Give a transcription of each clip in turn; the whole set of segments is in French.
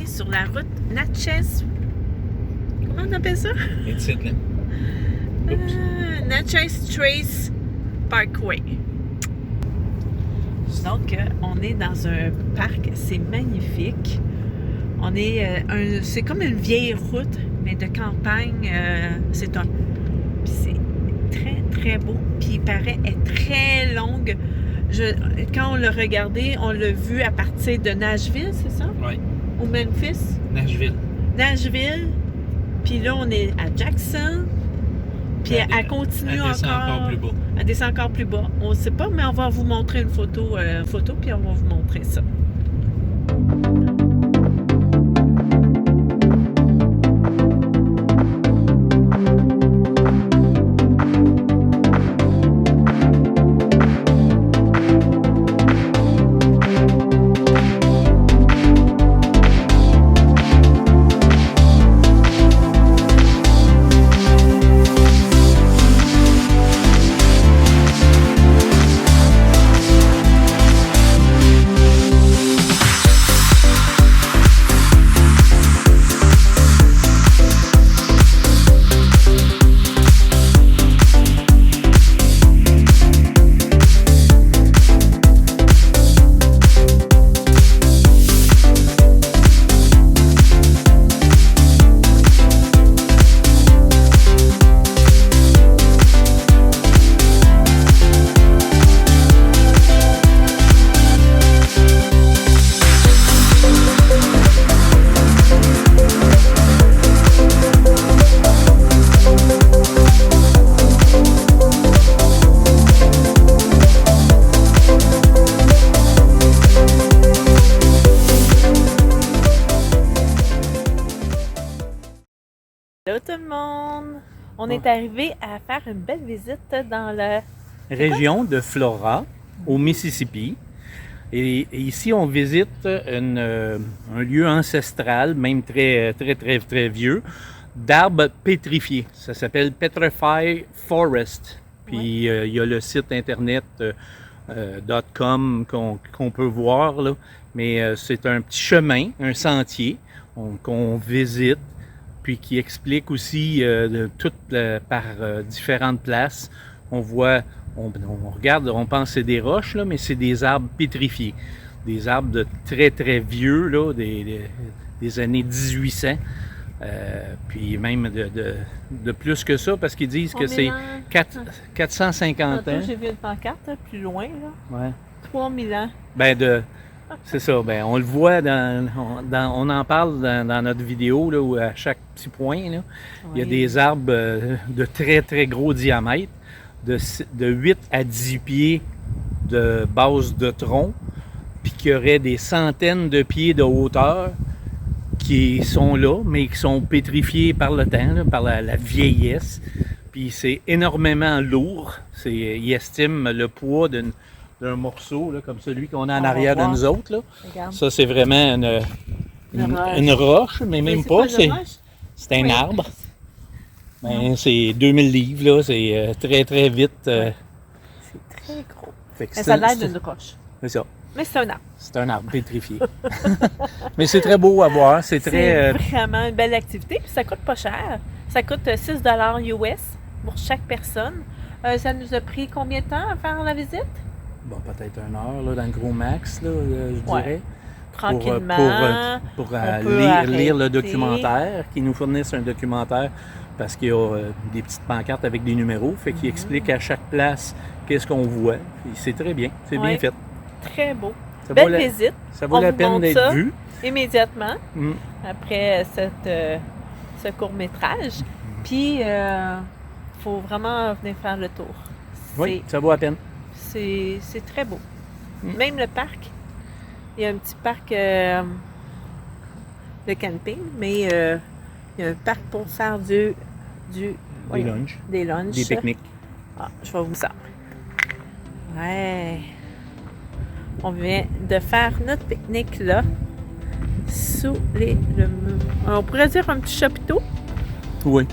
sur la route Natchez. Comment on appelle ça? Natchez Trace Parkway. Donc, on est dans un parc, c'est magnifique. On est, c'est comme une vieille route, mais de campagne. C'est très, très beau. Puis il paraît être très longue. Quand on l'a regardé, on l'a vu à partir de Nashville, c'est ça? Oui. Ou Memphis? Nashville. Puis là, on est à Jackson. Puis elle continue encore plus bas. Elle descend encore plus bas. On ne sait pas, mais on va vous montrer une photo, puis on va vous montrer ça. Hello tout le monde! On est arrivé à faire une belle visite dans la région de Flora, au Mississippi. Et ici, on visite un lieu ancestral, même très vieux, d'arbres pétrifiés. Ça s'appelle Petrified Forest. Puis il y a le site internet .com qu'on peut voir, là. Mais c'est un petit chemin, un sentier qu'on visite, puis qui explique aussi par différentes places. On voit, on regarde, on pense que c'est des roches, là, mais c'est des arbres pétrifiés. Des arbres de très vieux, là, des années 1800. Puis même de plus que ça, parce qu'ils disent que c'est 450 ans. J'ai vu une pancarte plus loin, là. Ouais. 3000 ans. C'est ça, on le voit, on en parle dans notre vidéo, là, où à chaque petit point, là, il y a des arbres de très gros diamètre, de 8 à 10 pieds de base de tronc, puis qui aurait des centaines de pieds de hauteur qui sont là, mais qui sont pétrifiés par le temps, là, par la vieillesse. Puis c'est énormément lourd. Ils estiment le poids d'un morceau, là, comme celui qu'on a en arrière de nous autres. Là. Ça, c'est vraiment une roche, mais même pas. C'est un arbre. C'est 2000 livres, là. C'est très vite. C'est très gros. Mais ça a l'air d'une roche. C'est ça. Mais c'est un arbre. C'est un arbre pétrifié. Mais c'est très beau à voir. C'est vraiment une belle activité. Puis ça coûte pas cher. Ça coûte 6 $ US pour chaque personne. Ça nous a pris combien de temps à faire la visite? Bon, peut-être 1 heure, là, dans le gros max, là, je dirais. Tranquillement. Pour lire le documentaire, qu'ils nous fournissent un documentaire, parce qu'il y a des petites pancartes avec des numéros, fait qu'ils expliquent à chaque place qu'est-ce qu'on voit. Puis c'est très bien, c'est bien fait. Très beau. Belle visite. Ça vaut la peine d'être vu. Immédiatement, après ce court-métrage. Puis, il faut vraiment venir faire le tour. Oui, ça vaut la peine. C'est très beau. Même le parc, il y a un petit parc de camping, mais il y a un parc pour faire des lunchs. Des pique-niques. Je vais vous ça. Ouais. On vient de faire notre pique-nique là, sous le mur. On pourrait dire un petit chapiteau. Oui.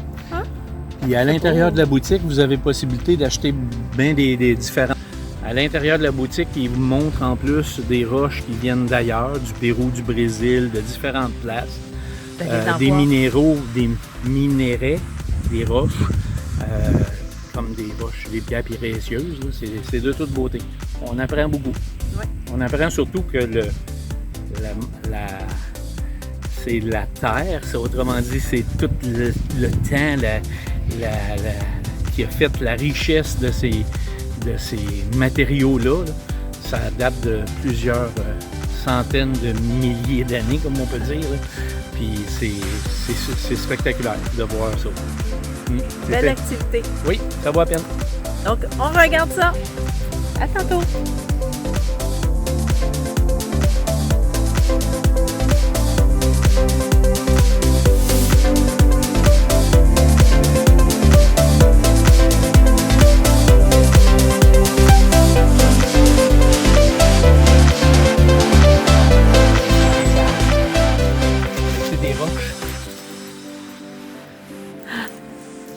Et à l'intérieur de la boutique, vous avez possibilité d'acheter bien des différents. l'intérieur de la boutique, ils vous montrent en plus des roches qui viennent d'ailleurs, du Pérou, du Brésil, de différentes places. Des minéraux, des minéraux, des roches, comme des roches, des pierres précieuses. C'est de toute beauté. On apprend beaucoup. Ouais. On apprend surtout que c'est la terre, autrement dit, c'est tout le temps qui a fait la richesse de ces matériaux-là. Ça date de plusieurs centaines de milliers d'années, comme on peut dire. Là. Puis c'est spectaculaire de voir ça. Belle activité. Oui, ça vaut la peine. Donc, on regarde ça. À tantôt.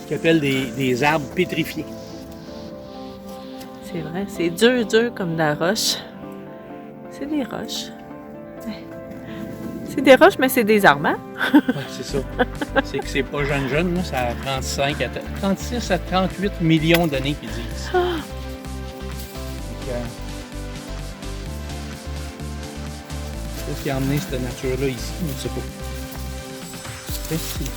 Qui appellent des arbres pétrifiés. C'est vrai, c'est dur comme de la roche. C'est des roches. C'est des roches, mais c'est des arbres, hein? Oui, c'est ça. C'est que c'est pas jeune, là, ça a 36 à 38 millions d'années qu'ils disent. Donc, qu'est-ce qui a amené cette nature-là ici? Je ne sais pas. Qu'est-ce que c'est?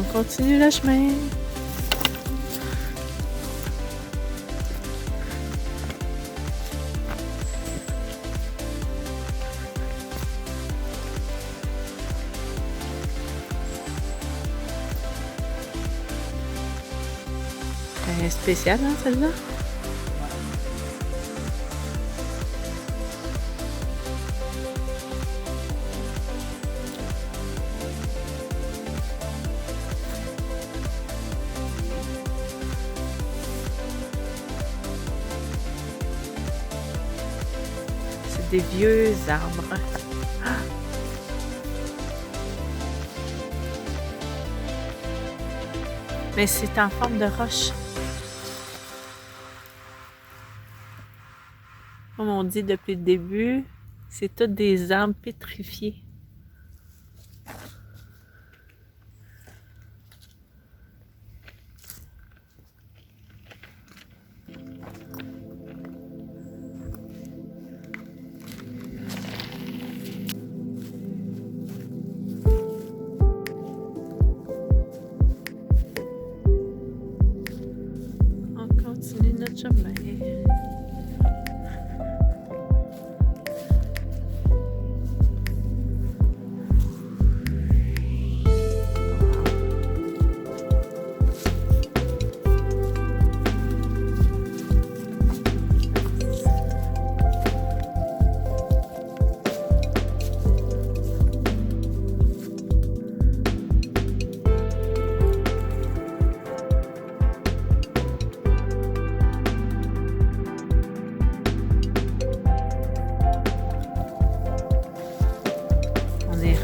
On continue le chemin. Spécial, hein, celle-là? C'est des vieux arbres. Ah! Mais c'est en forme de roche. Comme on dit depuis le début, c'est tous des arbres pétrifiés. On continue notre chemin.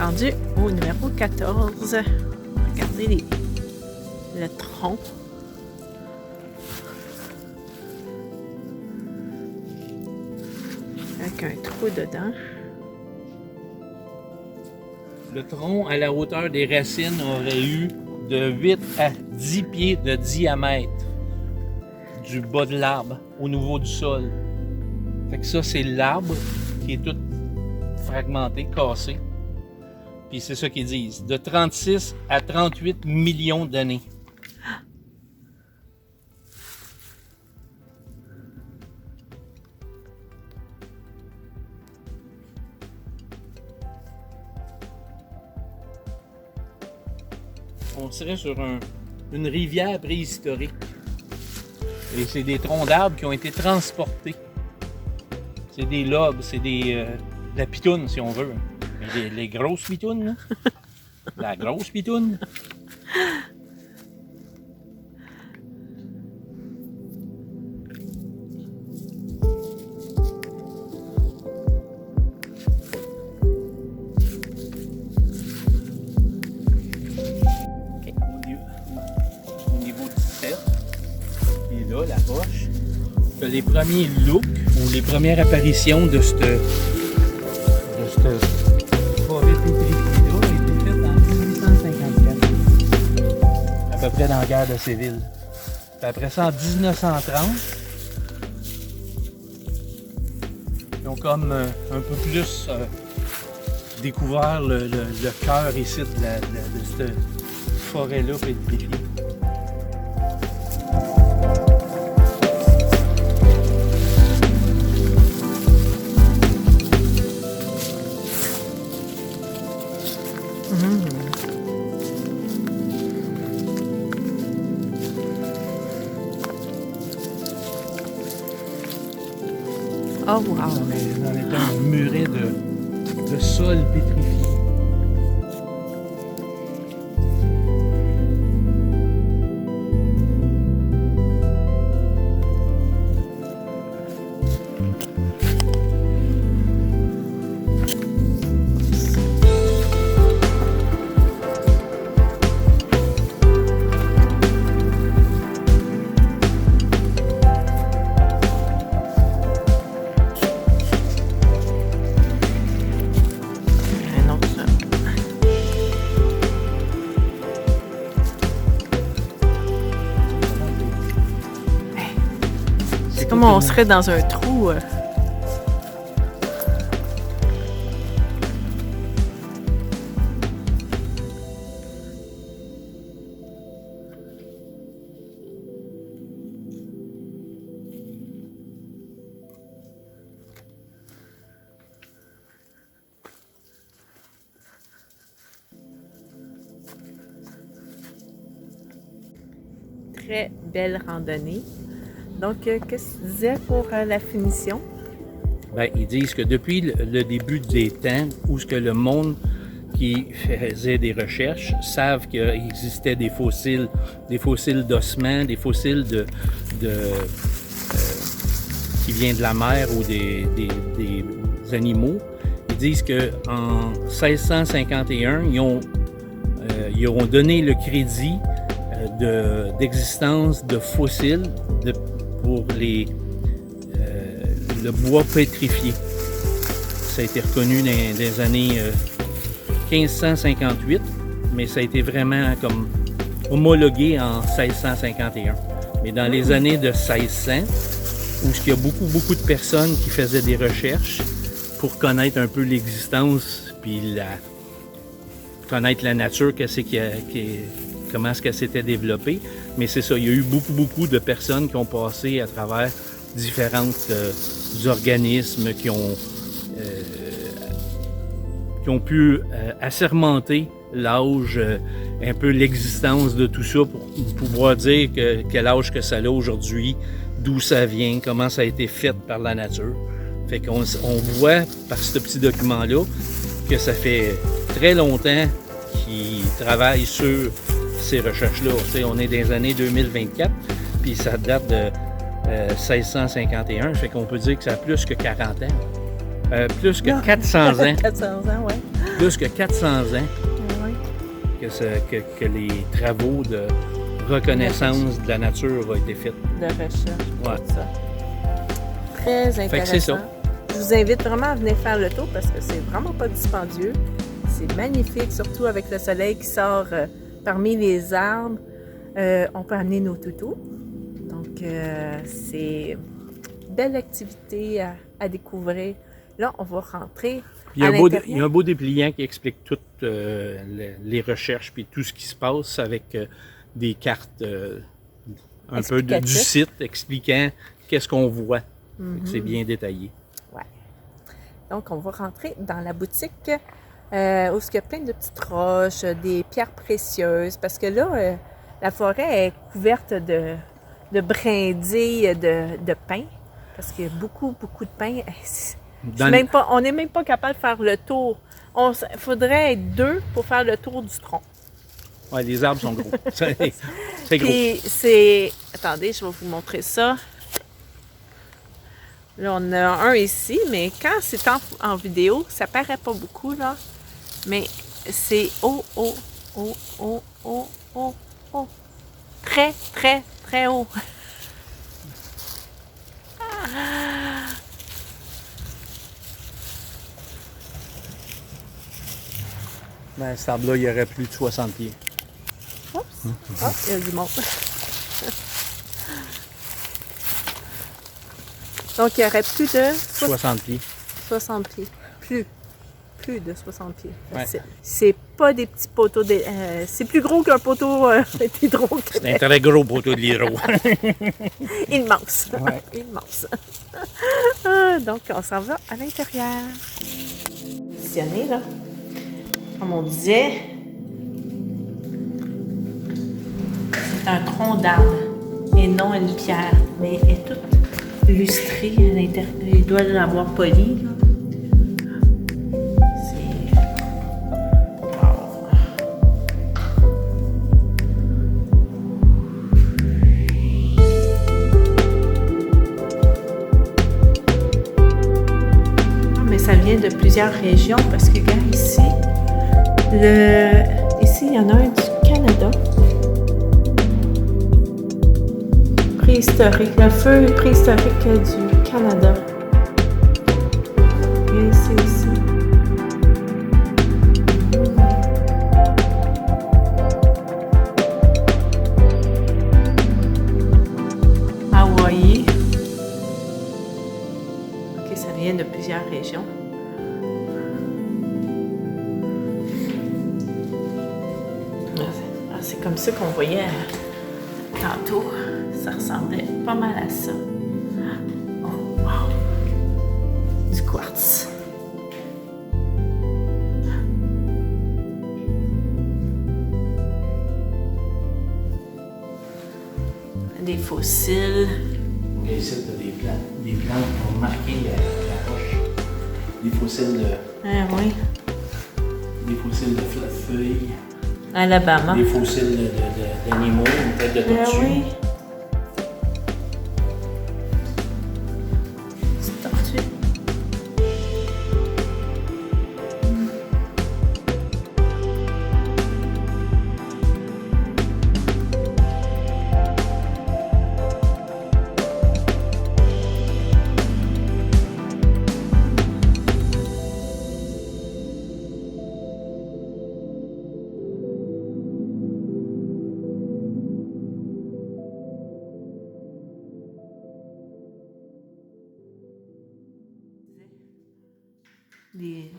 Rendu au numéro 14. Regardez le tronc. Avec un trou dedans. Le tronc, à la hauteur des racines, aurait eu de 8 à 10 pieds de diamètre du bas de l'arbre au niveau du sol. Fait que ça, c'est l'arbre qui est tout fragmenté, cassé. Puis c'est ça qu'ils disent, de 36 à 38 millions d'années. On serait sur une rivière préhistorique. Et c'est des troncs d'arbres qui ont été transportés. C'est des lobes, c'est de la pitoune si on veut. Les grosses pitounes, là. La grosse pitoune. là, la poche, que les premiers looks ou les premières apparitions de cette forêt pétrifiée-là ont été faites en 1854, à peu près dans la guerre de Séville. Puis après ça, en 1930, ils ont comme un peu plus découvert le cœur ici de cette forêt-là pétrifiée. Oh wow! On est dans un muret de sol pétrifié. C'est comme on serait dans un trou. Très belle randonnée. Donc, qu'est-ce que tu disais pour la finition? Ben, ils disent que depuis le début des temps où ce que le monde qui faisait des recherches savent qu'il existait des fossiles d'ossements, des fossiles qui viennent de la mer ou des animaux. Ils disent qu'en 1651, ils ont donné le crédit d'existence de fossiles pour le bois pétrifié. Ça a été reconnu dans les années 1558, mais ça a été vraiment comme homologué en 1651. Mais dans les années de 1600, où il y a beaucoup de personnes qui faisaient des recherches pour connaître un peu l'existence, puis connaître la nature, comment est-ce qu'elle s'était développée. Mais c'est ça, il y a eu beaucoup de personnes qui ont passé à travers différents organismes qui ont pu assermenter l'âge, un peu l'existence de tout ça pour pouvoir dire quel âge que ça a aujourd'hui, d'où ça vient, comment ça a été fait par la nature. Fait qu'on voit par ce petit document-là que ça fait très longtemps qu'ils travaillent sur ces recherches-là. On est dans les années 2024, puis ça date de 1651, fait qu'on peut dire que ça a plus que 40 ans. Plus que 400 ans. 400 ans, oui. Plus que 400 ans Oui. que les travaux de reconnaissance de la nature ont été faits. De recherche. Ouais. Ça. Très intéressant. Fait que c'est ça. Je vous invite vraiment à venir faire le tour parce que c'est vraiment pas dispendieux. C'est magnifique, surtout avec le soleil qui sort parmi les arbres. On peut amener nos toutous. Donc, c'est une belle activité à découvrir. Là, on va rentrer Il y a un beau dépliant qui explique toutes les recherches puis tout ce qui se passe avec des cartes un peu du site expliquant qu'est-ce qu'on voit. C'est bien détaillé. Ouais. Donc, on va rentrer dans la boutique où il y a plein de petites roches, des pierres précieuses, parce que là, la forêt est couverte de brindilles de pin, parce qu'il y a beaucoup de pin. On n'est même pas capable de faire le tour. Il faudrait être 2 pour faire le tour du tronc. Oui, les arbres sont gros. C'est gros. Puis attendez, je vais vous montrer ça. Là, on a un ici, mais quand c'est en vidéo, ça paraît pas beaucoup, là. Mais c'est haut. Très haut. Ben, cet arbre-là, il y aurait plus de 60 pieds. Oups! Ah, il y a du monde. Donc, il y aurait plus de 60 pieds. 60 pieds. Plus de 60 pieds. Ouais. C'est pas des petits poteaux. C'est plus gros qu'un poteau d'Hydro-Québec. C'est un très gros poteau de l'hydro. Immense. Ouais. Immense. Ah, donc, on s'en va à l'intérieur. Positionné, là. Comme on disait, c'est un tronc d'arbre et non une pierre, mais elle est toute lustrée à l'intérieur. Il doit l'avoir poli, là. C'est... Wow. Ah, mais ça vient de plusieurs régions parce que, regarde ici, ici, il y en a un du Canada. Préhistorique. Le feu préhistorique du Canada. Et ici aussi. Hawaï. Ok, ça vient de plusieurs régions. C'est comme ça qu'on voyait tantôt. Ça ressemblait pas mal à ça. Oh, wow! Du quartz. Des fossiles. Ici, tu as des plantes qui ont marqué la roche. Des fossiles de... Ah oui. Des fossiles de feuilles. Alabama. Des fossiles d'animaux, une tête de Ah tortue. oui. C'est tortue.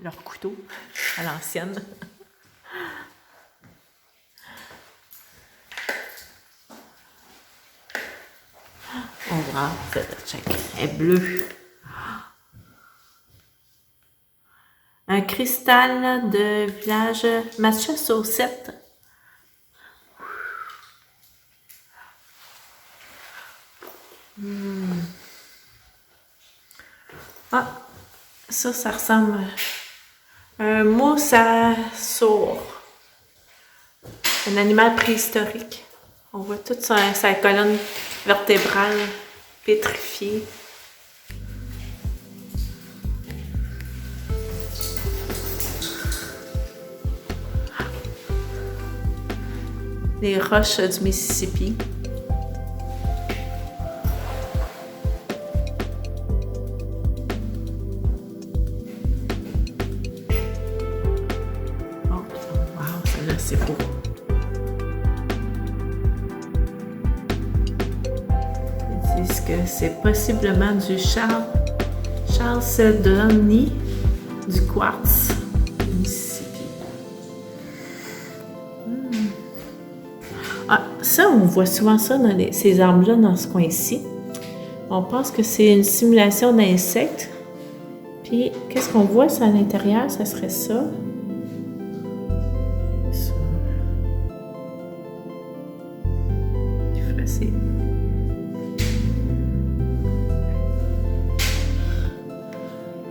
Leurs couteaux à l'ancienne. On voit, elle est bleue. Un cristal de village Massachusetts. Ah, ça ressemble à un mosasaure. Un animal préhistorique. On voit toute sa colonne vertébrale pétrifiée. Les roches du Mississippi. Oh, wow, celle-là, c'est beau. Ils disent que c'est possiblement du Charles Celdoni, du quartz du Mississippi. Ah, ça, on voit souvent ça dans ces arbres-là, dans ce coin-ci. On pense que c'est une simulation d'insectes. Puis, qu'est-ce qu'on voit ça à l'intérieur? Ça serait ça. Ça. C'est...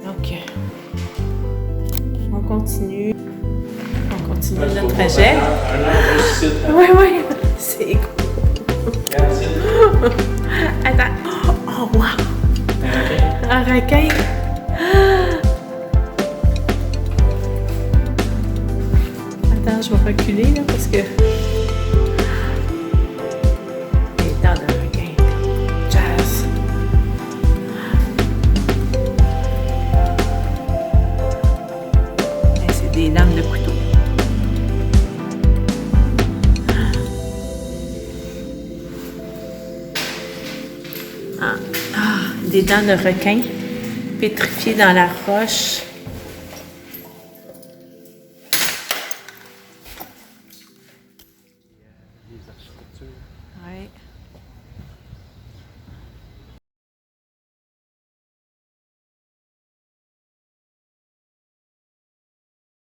OK. On continue. On continue notre trajet. Oui, oui. C'est cool. Attends. Oh, wow! Un requin. Attends, je vais reculer là parce que. Les dents d'un requin. Jazz. de couteau. Des dents de requin pétrifiées dans la roche. Les architectures. Ouais.